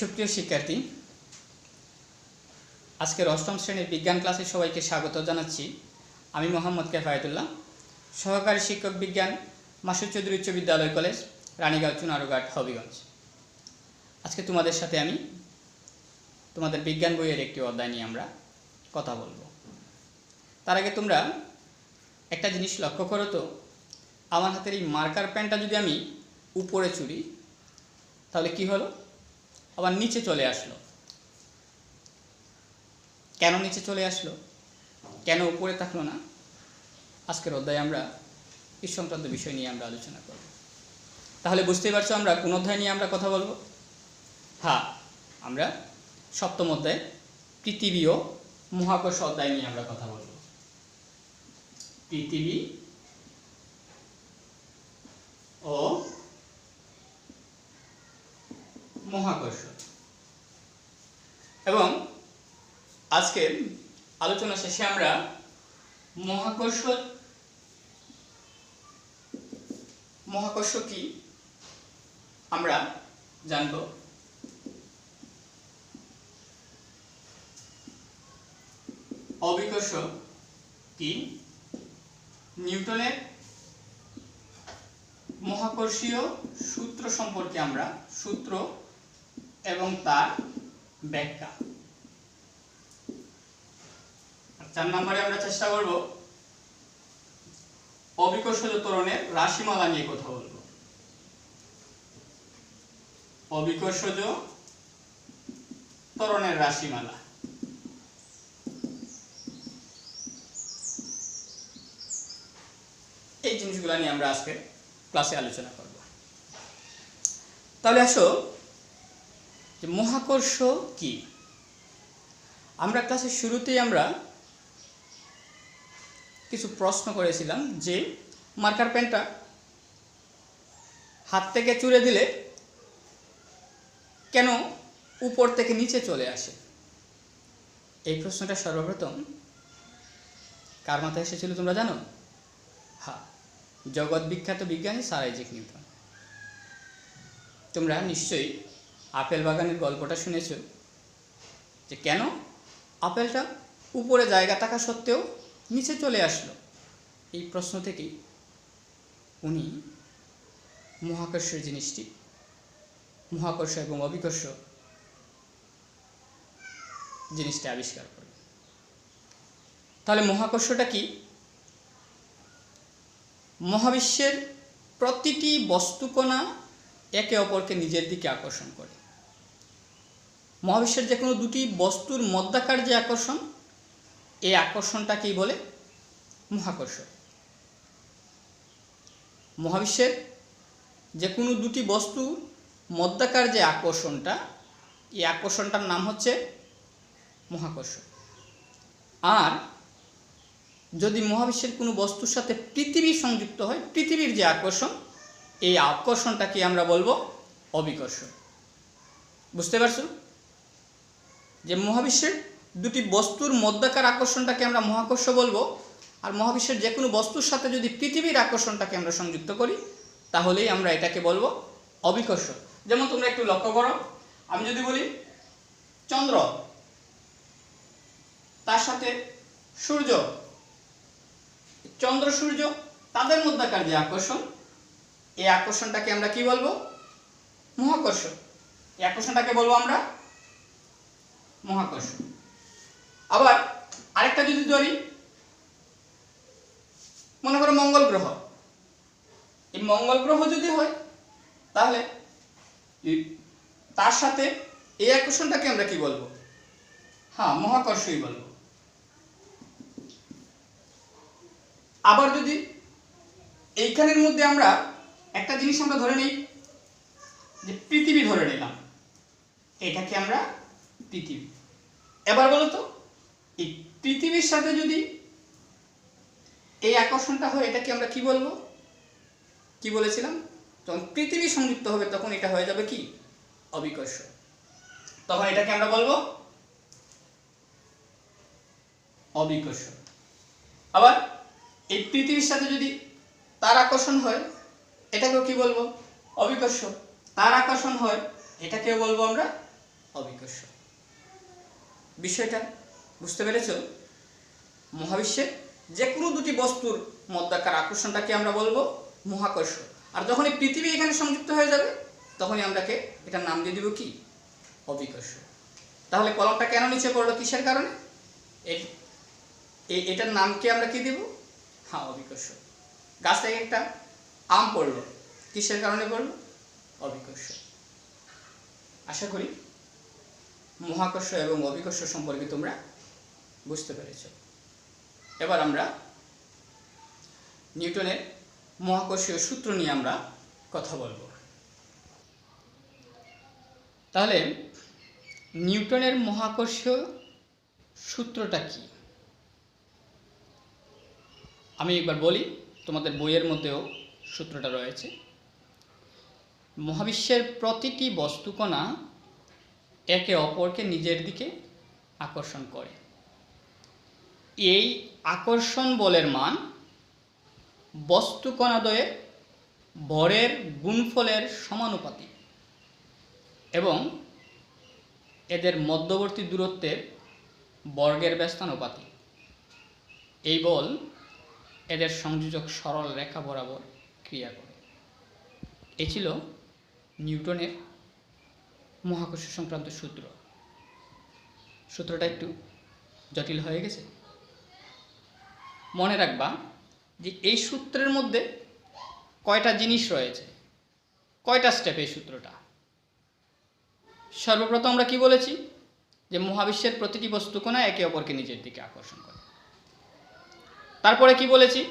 সুপ্রিয় শিক্ষার্থী, আজকের অষ্টম শ্রেণীর বিজ্ঞান ক্লাসে সবাইকে স্বাগত জানাচ্ছি। আমি মোহাম্মদ কেফায়েতুল্লাহ, সহকারী শিক্ষক বিজ্ঞান, মাসুদ চৌধুরী উচ্চ বিদ্যালয় কলেজ, রানীগাঁও চুনারুঘাট, হবিগঞ্জ। আজকে তোমাদের সাথে আমি তোমাদের বিজ্ঞান বইয়ের একটি অধ্যায় নিয়ে আমরা কথা বলবো। তার আগে তোমরা একটা জিনিস লক্ষ্য করো তো, আমার হাতের এই মার্কার পেনটা যদি আমি উপরে ছুড়ি তাহলে কি হলো, আবার নিচে চলে আসলো। কেন নিচে চলে আসলো, কেন উপরে থাকলো না? আজকের অধ্যায়ে আমরা এই সংক্রান্ত বিষয় নিয়ে আমরা আলোচনা করব। তাহলে বুঝতেই পারছো আমরা কোন অধ্যায় নিয়ে আমরা কথা বলবো। হ্যাঁ, আমরা সপ্তম অধ্যায় পৃথিবী ও মহাকর্ষ অধ্যায় নিয়ে আমরা কথা বলব। পৃথিবী ও মহাকর্ষ। এবং আজকের আলোচনা শেষে আমরা মহাকর্ষ কি আমরা জানব। অভিকর্ষ কি, নিউটনের মহাকর্ষীয় সূত্র সম্পর্কে আমরা সূত্র এবং তার ব্যাখ্যা। 4 নম্বরে আমরা চেষ্টা করব অভিকর্ষজ ত্বরণের রাশিমালা নিয়ে কথা বলবো। অভিকর্ষজ ত্বরণের রাশিমালা। এই জিনিসগুলো নিয়ে আমরা আজকে ক্লাসে আলোচনা করব। তাহলে আসো যে মহাকর্ষ কি। আমরা ক্লাসের শুরুতেই আমরা কিছু প্রশ্ন করেছিলাম যে মার্কার পেনটা হাত থেকে ছুঁড়ে দিলে কেন উপর থেকে নিচে চলে আসে। এই প্রশ্নটা সর্বপ্রথম কার মাথায় এসেছিল তোমরা জানো? হ্যাঁ, জগৎ বিখ্যাত বিজ্ঞানী স্যার আইজ্যাক নিউটন। তোমরা নিশ্চয়ই আপেল বাগানের গল্পটা শুনেছ, যে কেন আপেলটা উপরে জায়গা থাকা সত্ত্বেও নিচে চলে আসলো। এই প্রশ্ন থেকেই উনি মহাকর্ষের জিনিসটি, মহাকর্ষ এবং অভিকর্ষ জিনিসটা আবিষ্কার করেন। তাহলে মহাকর্ষটা কি? মহাবিশ্বের প্রতিটি বস্তুকণা একে অপরকে নিজের দিকে আকর্ষণ করে। মহাবিশ্বের যে কোনো দুটি বস্তুর মধ্যাকার যে আকর্ষণ, এই আকর্ষণটাকেই বলে মহাকর্ষ। মহাবিশ্বের যে কোনো দুটি বস্তুর মধ্যাকার যে আকর্ষণটা, এই আকর্ষণটার নাম হচ্ছে মহাকর্ষ। আর যদি মহাবিশ্বের কোনো বস্তুর সাথে পৃথিবী সংযুক্ত হয়, পৃথিবীর যে আকর্ষণ, এই আকর্ষণটাকে আমরা বলবো অভিকর্ষ। বুঝতে পারছো যে মহাবিশ্বের দুটি বস্তুর মধ্যাকার আকর্ষণটাকে আমরা মহাকর্ষ বলবো, আর মহাবিশ্বের যে কোনো বস্তুর সাথে যদি পৃথিবীর আকর্ষণটাকে আমরা সংযুক্ত করি তাহলেই আমরা এটাকে বলবো অভিকর্ষ। যেমন তোমরা একটু লক্ষ্য করো, আমি যদি বলি চন্দ্র, তার সাথে সূর্য, চন্দ্র সূর্য তাদের মধ্যাকার যে আকর্ষণ, এই আকর্ষণটাকে আমরা কি বলবো? মহাকর্ষ। এই আকর্ষণটাকে বলবো আমরা মহাকর্ষ। আবার আরেকটা যদি ধরি, মনে করো মঙ্গল গ্রহ। এই মঙ্গল গ্রহ যদি হয় তাহলে তার সাথে এই আকর্ষণটাকে আমরা কি বলবো? হ্যাঁ, মহাকর্ষই বলবো। আবার যদি এইখানের মধ্যে আমরা একটা জিনিস আমরা ধরে নিই, যে পৃথিবী ধরে নিলাম, এটাকে আমরা পৃথিবী। এবার বলো তো, এই পৃথিবীর সাথে যদি এই আকর্ষণটা হয়, এটাকে আমরা কি বলবো? কি বলেছিলাম? যখন পৃথিবী সংযুক্ত হবে তখন এটা হয়ে যাবে কি? অভিকর্ষ। তখন এটাকে আমরা বলবো অভিকর্ষ। আবার এই পৃথিবীর সাথে যদি তার আকর্ষণ হয়, এটাকেও কি বলবো? অভিকর্ষ। তার আকর্ষণ হয়, এটাকেও বলবো আমরা অভিকর্ষ। বিষয়টা বুঝতে পেরেছ? মহাবিশ্বের যে কোনো দুটি বস্তুর মধ্যাকার আকর্ষণটাকে আমরা বলবো মহাকর্ষ। আর যখনই পৃথিবী এখানে সংযুক্ত হয়ে যাবে তখনই আমরাকে এটার নাম দিয়ে দিব কি? অভিকর্ষ। তাহলে কলমটা কেন নিচে পড়লো? কিসের কারণে? এটার নামকে আমরা কি দেব? হ্যাঁ, অভিকর্ষ। গাছ থেকে একটা আম পড়লো, কিসের কারণে পড়লো? অভিকর্ষ। আশা করি মহাকর্ষ এবং অভিকর্ষ সম্পর্কে তোমরা বুঝতে পেরেছ। এবার আমরা নিউটনের মহাকর্ষীয় সূত্র নিয়ে আমরা কথা বলবো। তাহলে নিউটনের মহাকর্ষীয় সূত্রটা কি? আমি একবার বলি, তোমাদের বইয়ের মধ্যেও সূত্রটা রয়েছে। মহাবিশ্বের প্রতিটি বস্তুকণা একে অপরকে নিজের দিকে আকর্ষণ করে। এই আকর্ষণ বলের মান বস্তুকণাদ্বয়ের ভরের গুণফলের সমানুপাতিক এবং এদের মধ্যবর্তী দূরত্বের বর্গের ব্যস্তানুপাতিক। এই বল এদের সংযোজক সরল রেখা বরাবর ক্রিয়া করে। এই ছিল নিউটনের মহাকর্ষ সংক্রান্ত সূত্র। সূত্রটা একটু জটিল হয়ে গেছে। মনে রাখবা যে এই সূত্রের মধ্যে কয়টা জিনিস রয়েছে, কয়টা স্টেপ এই সূত্রটা। সর্বপ্রথম আমরা কি বলেছি? যে মহাবিশ্বের প্রতিটি বস্তুকণা একে অপরকে নিজের দিকে আকর্ষণ করে। তারপরে কি বলেছি?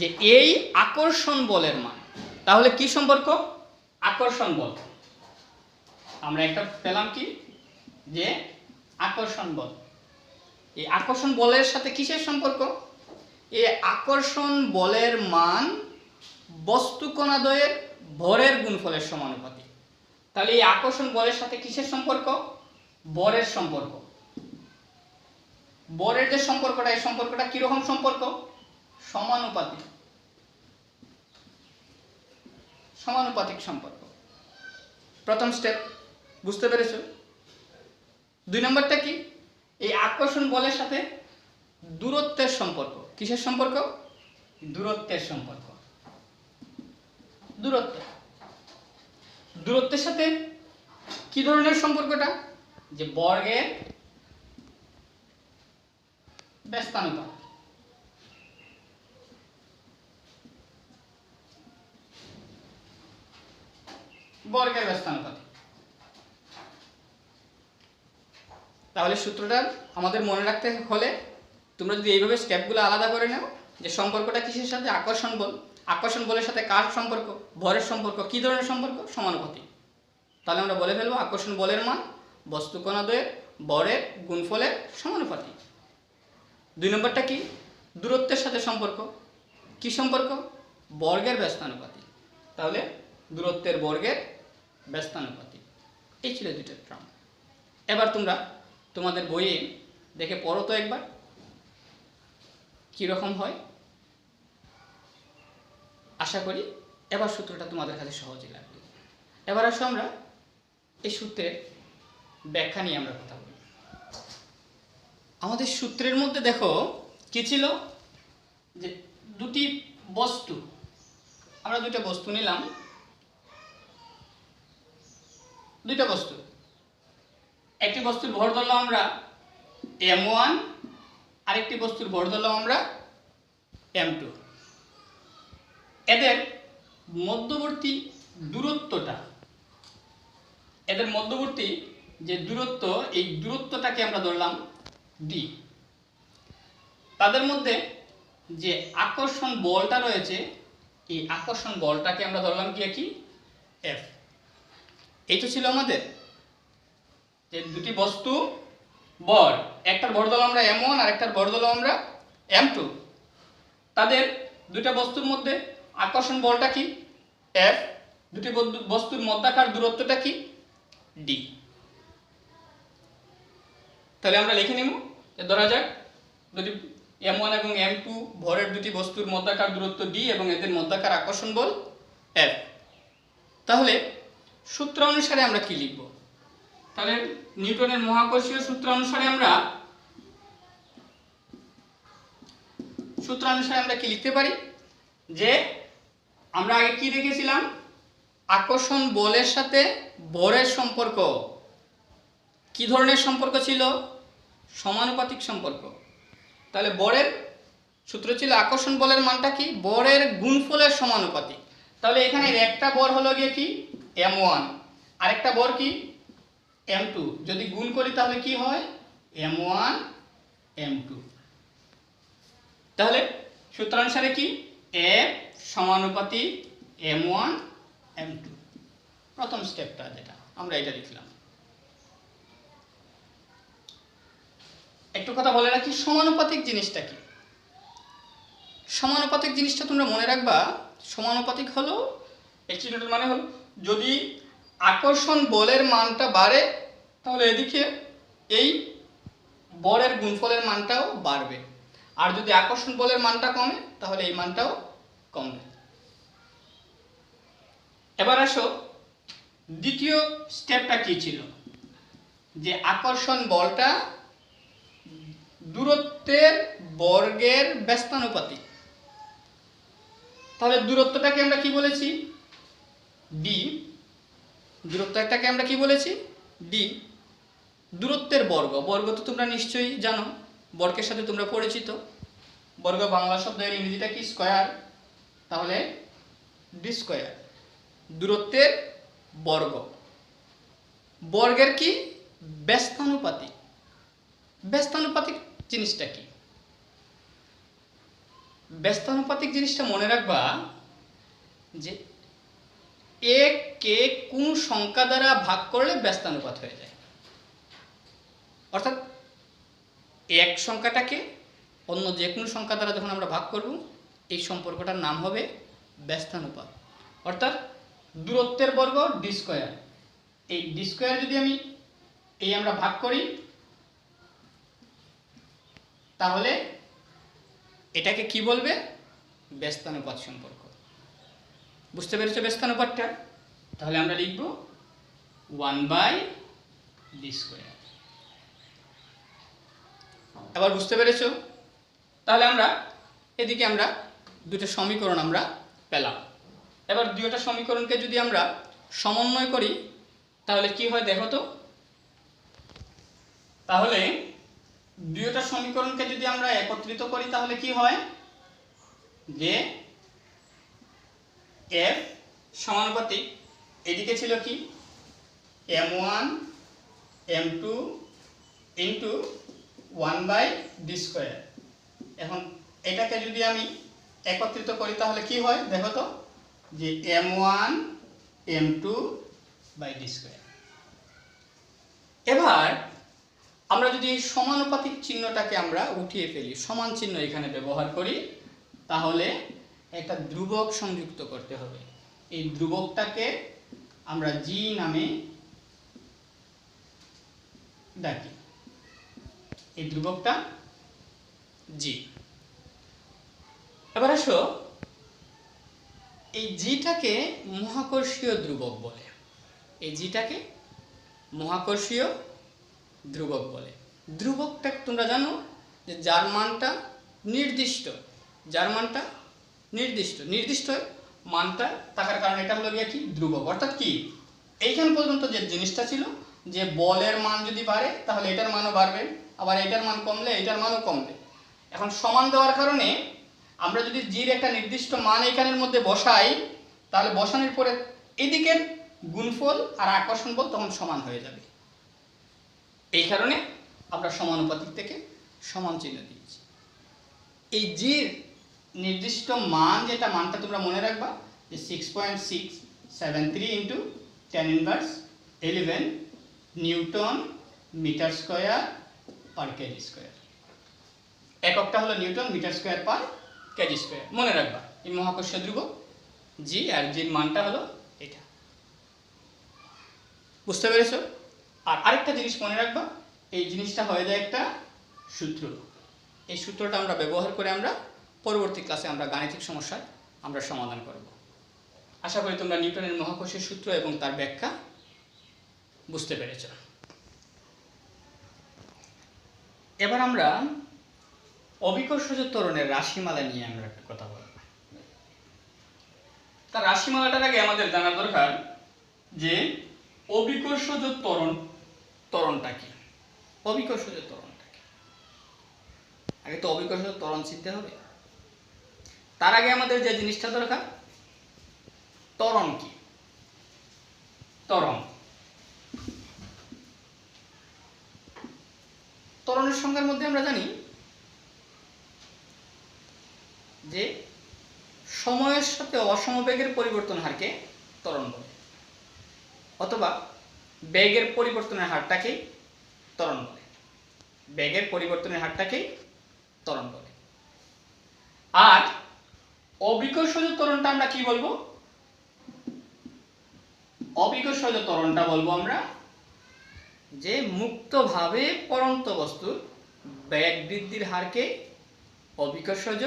যে এই আকর্ষণ বলের মান। তাহলে কি সম্পর্ক? আকর্ষণ বল। আমরা একটা পেলাম কি? যে আকর্ষণ বল। এই আকর্ষণ বলের সাথে কিসের সম্পর্ক? এই আকর্ষণ বলের মান বস্তুকণাদ্বয়ের ভরের গুণফলের সমানুপাতিক। তাহলে এই আকর্ষণ বলের সাথে কিসের সম্পর্ক? ভরের সম্পর্ক। ভরের যে সম্পর্কটা, এই সম্পর্কটা কিরকম সম্পর্ক? সমানুপাতিক। সমানুপাতিক সম্পর্ক। প্রথম স্টেপ বুঝতে পেরেছো? 2 নম্বরটা কি? এই আকর্ষণ বলের সাথে দূরত্বের সম্পর্ক। কিসের সম্পর্ক? দূরত্বের সম্পর্ক। দূরত্বের সাথে কি ধরনের সম্পর্কটা? যে বর্গের ব্যস্তানুপাত। বর্গের ব্যস্তানুপাত। তাহলে সূত্রটা আমাদের মনে রাখতে হলে তোমরা যদি এইভাবে স্টেপগুলো আলাদা করে নাও, যে সম্পর্কটা কিসের সাথে? আকর্ষণ বল। আকর্ষণ বলের সাথে কার সম্পর্ক? ভরের সম্পর্ক। কি ধরনের সম্পর্ক? সমানুপাতিক। তাহলে আমরা বলে ফেলবো আকর্ষণ বলের মান বস্তুকণাদ্বয়ের ভরের গুণফলের সমানুপাতিক। 2 নম্বরটা কি? দূরত্বের সাথে সম্পর্ক। কি সম্পর্ক? বর্গের ব্যস্তানুপাতিক। তাহলে দূরত্বের বর্গের ব্যস্তানুপাতিক। এই ছিল 2টা টার্ম। এবার তোমরা তোমাদের বইয়ে দেখে পড়ো তো একবার কীরকম হয়। আশা করি এবার সূত্রটা তোমাদের কাছে সহজই লাগবে। এবার আসো আমরা এই সূত্রের ব্যাখ্যা নিয়ে আমরা কথা বলি। আমাদের সূত্রের মধ্যে দেখো কি ছিল? যে দুটি বস্তু, আমরা 2টা বস্তু নিলাম। 2টা বস্তু, একটি বস্তুর ভর ধরলাম আমরা m1, আরেকটি বস্তুর ভর ধরলাম আমরা m2। এদের মধ্যবর্তী দূরত্বটা, এদের মধ্যবর্তী যে দূরত্ব, এই দূরত্বটাকে আমরা ধরলাম d। তাদের মধ্যে যে আকর্ষণ বলটা রয়েছে, এই আকর্ষণ বলটাকে আমরা ধরলাম কি? F। এই তো ছিল আমাদের যে দুটি বস্তু ভর, একটার ভর ধরলাম আমরা m1 আর একটার ভর ধরলাম আমরা m2। তাদের 2টা বস্তুর মধ্যে আকর্ষণ বলটা কি? F। দুটি বস্তুর মধ্যাকার দূরত্বটা কি? d। তাহলে আমরা লিখে নেব, ধরা যাক দুটি m1 এবং m2 ভরের দুটি বস্তুর মধ্যাকার দূরত্ব d এবং এদের মধ্যাকার আকর্ষণ বল F। তাহলে সূত্র অনুসারে আমরা কি লিখব? তাহলে নিউটনের মহাকর্ষীয় সূত্র অনুসারে আমরা কি লিখতে পারি, যে আমরা আগে কি দেখেছিলাম, আকর্ষণ বলের সাথে ভরের সম্পর্ক কি ধরনের সম্পর্ক ছিল, সমানুপাতিক সম্পর্ক। তাহলে ভরের সূত্র ছিল আকর্ষণ বলের মানটা কি, ভরের গুণফলের সমানুপাতিক। তাহলে এখানে একটা ভর হলো গিয়ে কি m1, আরেকটা ভর কি m2, যদি গুণ করি তাহলে কি হয় m1 m2। তাহলে সূত্রানুসারে কি F সমানুপাতিক m1 m2, প্রথম স্টেপটা যেটা আমরা এটা লিখলাম। একটু কথা বলে রাখি, সমানুপাতিক জিনিসটা কি। সমানুপাতিক জিনিসটা তোমরা মনে রাখবা, সমানুপাতিক হলো এই চিহ্নটার মানে হলো যদি আকর্ষণ বলের মানটা বাড়ে তাহলে এদিকে এই বলের গুণফলের মানটাও বাড়বে, আর যদি আকর্ষণ বলের মানটা কমে তাহলে এই মানটাও কমবে। এবার আসো দ্বিতীয় স্টেপটা কি ছিল, যে আকর্ষণ বলটা দূরত্বের বর্গের ব্যস্তানুপাতিক। তাহলে দূরত্বটাকে আমরা কি বলেছি d, দূরত্বটাকে আমরা কি বলেছি d, দূরত্বের বর্গ। বর্গ তো তোমরা নিশ্চয়ই জানো, বর্গের সাথে তোমরা পরিচিত। বর্গ বাংলা শব্দ, এর ইংরেজিটা কি স্কয়ার, তাহলে ডি স্কয়ার, দূরত্বের বর্গ। বর্গের কি ব্যস্তানুপাতিক। ব্যস্তানুপাতিক জিনিসটা কি, ব্যস্তানুপাতিক জিনিসটা মনে রাখবা যে কে কোন সংখ্যা দ্বারা ভাগ করলে ব্যস্তানুপাত হয়ে যায়। অর্থাৎ এক সংখ্যাটাকে অন্য যে কোনো সংখ্যা দ্বারা যখন আমরা ভাগ করব এই সম্পর্কটার নাম হবে ব্যস্তানুপাত। অর্থাৎ দূরত্বের বর্গ ডি স্কয়ার, এই ডি স্কয়ার যদি আমি আমরা ভাগ করি তাহলে এটাকে কি বলবে, ব্যস্তানুপাত সম্পর্ক। বুঝতে পেরেছো ব্যস্তানুপাতটা? তাহলে আমরা লিখব 1/d²। এবার বুঝতে পেরেছো? তাহলে আমরা এদিকে আমরা দুটো সমীকরণ আমরা পেলাম। এবার দুটো সমীকরণকে যদি আমরা সমন্বয় করি তাহলে কি হয় দেখো তো। তাহলে দুইটা সমীকরণকে যদি আমরা একত্রিত করি তাহলে কি হয়, যে f সমানুপাতিক এদিকে ছিল কি m1 m2 ইন্টু 1/d²। এখন এটাকে যদি আমি একত্রিত করি তাহলে কি হয় দেখো তো, যে m1 m2/d²। এবার আমরা যদি এই সমানুপাতিক চিহ্নটাকে আমরা উঠিয়ে ফেলি, সমান চিহ্ন এখানে ব্যবহার করি, তাহলে একটা ধ্রুবক সংযুক্ত করতে হবে। এই ধ্রুবকটাকে আমরা জি নামে ডাকি, এই ধ্রুবকটা জি। এবার আসো এই জিটাকে মহাকর্ষীয় ধ্রুবক বলে, এই জিটাকে মহাকর্ষীয় ধ্রুবক বলে। ধ্রুবকটা তোমরা জানো যে যার মানটা নির্দিষ্ট, যার মানটা নির্দিষ্ট মানটা থাকার কারণে এটা হলো গিয়ে কি ধ্রুবক। অর্থাৎ কি এইখান পর্যন্ত যে জিনিসটা ছিল যে বলের মান যদি বাড়ে তাহলে এটার মানও বাড়বে, আবার এটার মান কমলে এটার মানও কমবে। এখন সমান দেওয়ার কারণে আমরা যদি জির একটা নির্দিষ্ট মান এইখানের মধ্যে বসাই তাহলে বসানোর পরে এদিকের গুণফল আর আকর্ষণ বল তখন সমান হয়ে যাবে। এই কারণে আমরা সমানুপাতিক থেকে সমান চিহ্ন দিয়েছি। এই জির নির্দিষ্ট মান যেটা মানটা তোমরা মনে রাখবা যে 6.673 into 10⁻11 newton metre square per kg square. এককটা হলো newton metre square per kg square. মনে রাখবা এই মহাকর্ষীয় ধ্রুবক জি, আর জির মানটা হলো এটা। বুঝতে পেরেছো? আর আরেকটা জিনিস মনে রাখবা, এই জিনিসটা হয়ে যায় একটা সূত্র। এই সূত্রটা আমরা ব্যবহার করে আমরা পরবর্তী ক্লাসে আমরা গাণিতিক সমস্যা আমরা সমাধান করব। আশা করি তোমরা নিউটনের মহাকর্ষীয় সূত্র এবং তার ব্যাখ্যা বুঝতে পেরেছো। এবার আমরা অবিকর্ষজ ত্বরণের রাশিমালা নিয়ে আমরা একটা কথা বলব। তার রাশিমালাটার আগে আমাদের জানা দরকার যে অবিকর্ষজ ত্বরণটা কি। অবিকর্ষজ ত্বরণটা কি, আগে তো অবিকর্ষজ ত্বরণ চিনতে হবে। তার আগে আমাদের যে জিনিসটা দরকার, ত্বরণ কি। ত্বরণের সংজ্ঞার মধ্যে আমরা জানি যে সময়ের সাথে অসমবেগের পরিবর্তন হারকে ত্বরণ বলে, অথবা বেগের পরিবর্তনের হারটাকেই ত্বরণ বলে। বেগের পরিবর্তনের হারটাকেই ত্বরণ বলে। আর অবিকর্ষজ ত্বরণটা আমরা কি বলবো? অবিকর্ষজ ত্বরণটা বলবো আমরা যে মুক্তভাবে পড়ন্ত বস্তুর বেগ বৃদ্ধির হারকে অবিকর্ষজ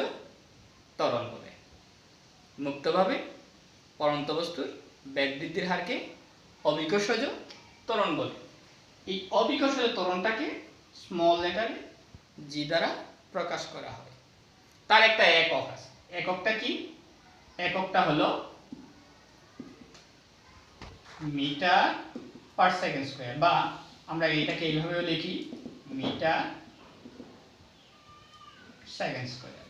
ত্বরণ বলে। মুক্তভাবে পড়ন্ত বস্তুর বেগ বৃদ্ধির হারকে অবিকর্ষজ ত্বরণ বলে। এই অবিকর্ষজ ত্বরণটাকে স্মল লেটারে জি দ্বারা প্রকাশ করা হয়। তার একটা একক আছে। এককটা কি? এককটা হলো মিটার পার সেকেন্ড স্কয়ার, বা আমরা এটাকে এইভাবেও লিখি মিটার সেকেন্ড স্কয়ার।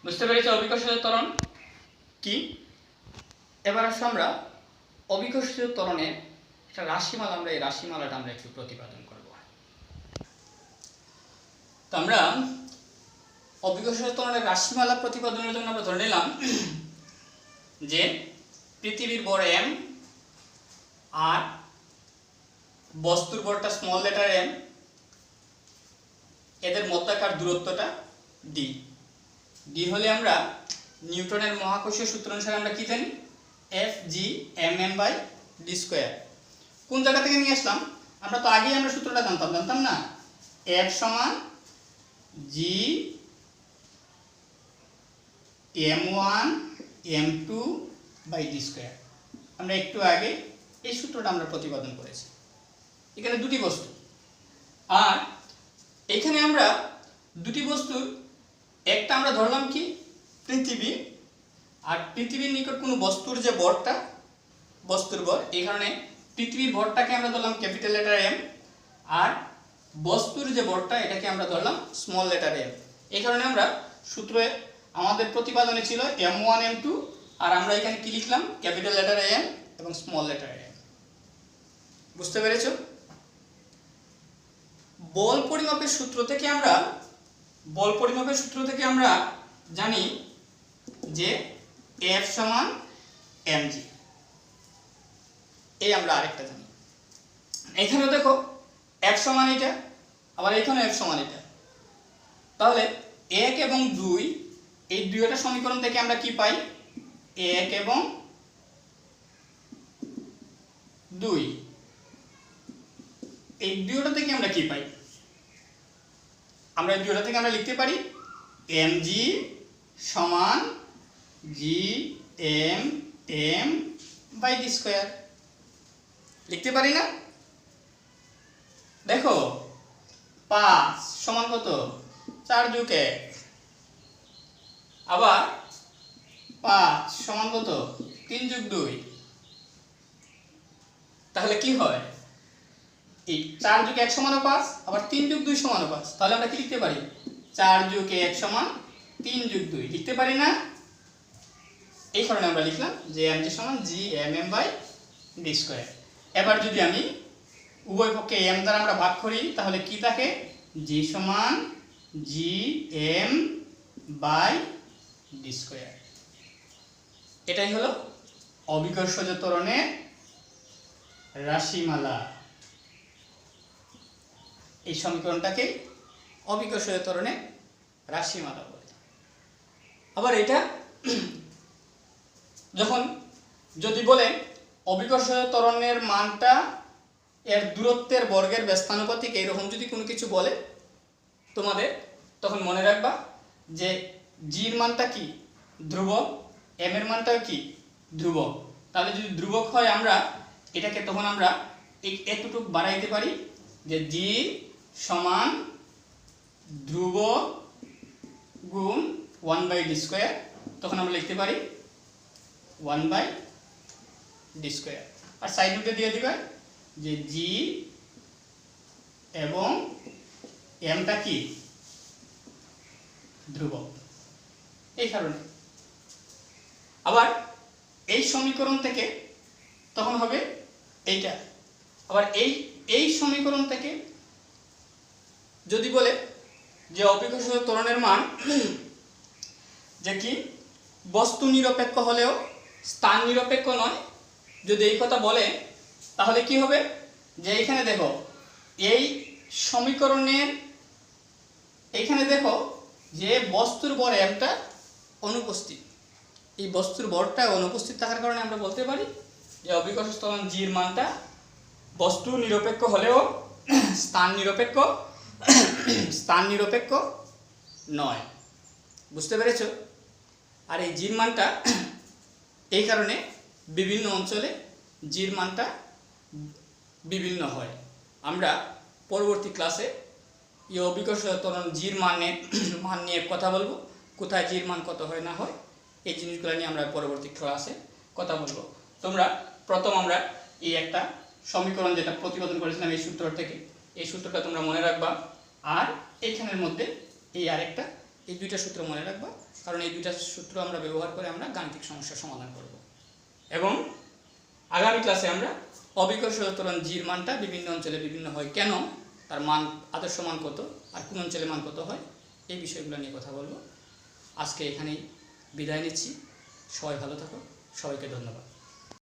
বুঝতে পেরেছি অবিকর্ষজ ত্বরণ কি? এবার আসলে আমরা অবিকর্ষজ ত্বরণের একটা রাশিমালা, আমরা এই রাশিমালাটা আমরা একটু প্রতিপাদন করব। তো আমরা অবিকর্ষজ ত্বরণের রাশিমালা প্রতিপাদনের জন্য আমরা ধরে নিলাম যে পৃথিবীর ভর m আর বস্তুর ভরটা স্মল লেটার m, এদের মধ্যাকার দূরত্বটা d। d হলে আমরা নিউটনের মহাকর্ষীয় সূত্র অনুসারে আমরা কি জানি? Fg/m/d²। কোন জায়গা থেকে নিয়ে আসলাম? আমরা তো আগেই আমরা সূত্রটা জানতাম না? F সমান g m1 m2/d²। আমরা একটু আগে এই সূত্রটা আমরা প্রতিপাদন করেছি। এখানে দুটি বস্তু, আর এখানে আমরা দুটি বস্তুর একটা আমরা ধরলাম কি পৃথিবী, আর পৃথিবীর নিকট কোনো বস্তুর যে ভরটা, বস্তুর ভর, এই কারণে পৃথিবীর ভরটাকে আমরা ধরলাম ক্যাপিটাল লেটার m, আর বস্তুর যে ভরটা এটাকে আমরা ধরলাম স্মল লেটার m। এই কারণে আমরা সূত্রে আমাদের প্রতিপাদনে ছিল m1 m2, আর আমরা এখানে কি লিখলাম? ক্যাপিটাল লেটার m এবং স্মল লেটার m। বুঝতে পেরেছো? বল পরিমাপের সূত্র থেকে আমরা জানি যে F সমান mg। এই আমরা আরেকটা জানি। এখানেও দেখো F সমান এটা, আবার এখানেও F সমান এটা। তাহলে 1 এবং 2, এই দুইটা সমীকরণ থেকে আমরা কি পাই? 1 এবং 2, এই দুইটা থেকে আমরা কি পাই? আমরা এই দুইটা থেকে আমরা লিখতে পারি mg সমান gm/d²। লিখতে পারি না? দেখো 5 সমান কত? 4 + 1। আবার 5 সমান কত? 3 + 2। তাহলে কি হয়? এই 4 + 1 সমান 5, আবার 3 + 2 সমান 5। তাহলে আমরা কি লিখতে পারি? 4 + 1 সমান 3 + 2। লিখতে পারি না? এই কারণে আমরা লিখলাম যে mg সমান gmm/d²। এবার যদি আমি উভয় পক্ষে m দ্বারা আমরা ভাগ করি, তাহলে কি থাকে? g সমান gm/d²। এটাই হলো অবিকর্ষজ ত্বরণের রাশিমালা। এই সমীকরণটাকে অবিকর্ষজ ত্বরণের রাশিমালা বলে। আবার এটা যখন যদি বলে অবিকর্ষজ ত্বরণের মানটা এর দূরত্বের বর্গের ব্যস্তানুপাতিক, এইরকম যদি কোনো কিছু বলে তোমাদের, তখন মনে রাখবা যে জির মানটা কি? ধ্রুবক, এম এর মানটাও কি? ধ্রুবক। তাহলে যদি ধ্রুবক হয় আমরা এটাকে তখন আমরা এতটুকু বাড়াইতে পারি যে জি সমান ধ্রুব গুণ 1/d², তখন আমরা লিখতে পারি 1/d²। আর সাইড নোটে দিয়ে দিবে যে জি এবং এমটা কি ধ্রুবক, এই কারণে। আবার এই সমীকরণ থেকে তখন হবে এইটা। আবার এই সমীকরণ থেকে যদি বলে যে অভিকর্ষজ ত্বরণের মান যে কি বস্তু নিরপেক্ষ হলেও স্থান নিরপেক্ষ নয়, যদি এই কথা বলে তাহলে কি হবে যে এইখানে দেখো এই সমীকরণের এইখানে দেখো যে বস্তুর ভর একটা অনুপস্থিত, এই বস্তুর ভরটা অনুপস্থিত থাকার কারণে আমরা বলতে পারি যে অভিকর্ষজ ত্বরণ জির মানটা বস্তু নিরপেক্ষ হলেও স্থান নিরপেক্ষ নয়। বুঝতে পেরেছ? আর এই জির মানটা এই কারণে বিভিন্ন অঞ্চলে জির মানটা বিভিন্ন হয়। আমরা পরবর্তী ক্লাসে এই অভিকর্ষজ ত্বরণ জির মান নিয়ে কথা বলবো, কোথায় জির মান কত হয় না হয় এই জিনিসগুলো নিয়ে আমরা পরবর্তী ক্লাসে কথা বলবো। তোমরা প্রথম আমরা এই একটা সমীকরণ যেটা প্রতিপাদন করেছিলাম এই সূত্র থেকে, এই সূত্রটা তোমরা মনে রাখবা। আর এইখানের মধ্যে এই আরেকটা, এই দুইটা সূত্র মনে রাখবা, কারণ এই দুইটা সূত্র আমরা ব্যবহার করে আমরা গাণিতিক সমস্যার সমাধান করব। এবং আগামী ক্লাসে আমরা অভিকর্ষজ ত্বরণ জির মানটা বিভিন্ন অঞ্চলে বিভিন্ন হয় কেন, তার মান আদর্শ মান কত আর কোন অঞ্চলে মান কত হয়, এই বিষয়গুলো নিয়ে কথা বলবো। আজকে এখানেই বিদায় নিচ্ছি। সবাই ভালো থাকো, সবাইকে ধন্যবাদ।